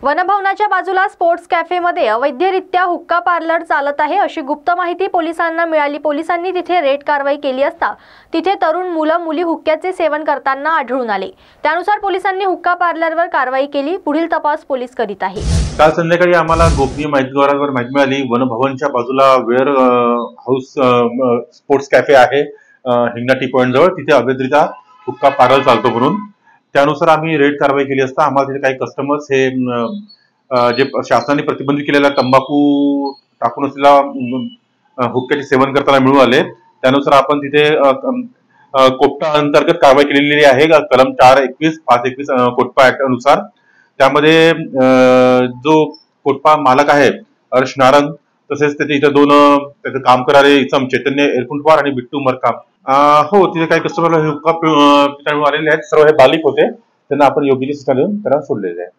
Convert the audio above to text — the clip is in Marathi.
वनभवनाच्या बाजूला स्पोर्ट्स कॅफेमध्ये अवैधरित्या हुक्का पार्लर चालत आहे अशी गुप्त माहिती पोलिसांना मिळाली। पोलिसांनी तिथे रेड कारवाई केली असता तिथे तरुण मुली हुक्क्याचे सेवन करताना आढळून आले। त्यानुसार पोलिसांनी हुक्का पार्लरवर कारवाई केली। पुढील तपास पोलीस करीत आहे। काल संध्याकाळी आम्हाला गोपनीय माहितीद्वारावर माहिती मिळाली, वनभवनच्या बाजूला वेअर हाऊस स्पोर्ट्स कॅफे आहे हिंगणा टी पॉइंट जवळ, तिथे अवैधरित्या हुक्का पार्लर चालतो म्हणून। त्यानुसार आम्ही रेड कारवाई केली असता आम्हाला तिथे काही कस्टमर्स हे जे शासनाने प्रतिबंधित केलेला तंबाखू टाकून असलेला हुक्क्याचे सेवन करताना मिळून आले। त्यानुसार आपण तिथे कोटपा अंतर्गत कारवाई केलेली आहे, कलम 421 521 कोटपा ऍक्ट अनुसार। त्यामध्ये जो कोटपा मालक आहे हर्ष नारंग, तसेच त्याचे इथे दोन त्याचं काम करणारे इसम चैतन्य एरकुंटवार आणि बिट्टू मरकाम, हो तिथे काही कस्टमरला हुक्का आलेले आहेत। सर्व हे बालिक होते, त्यांना आपण योग्य सूचना देऊन त्याला सोडलेले आहे।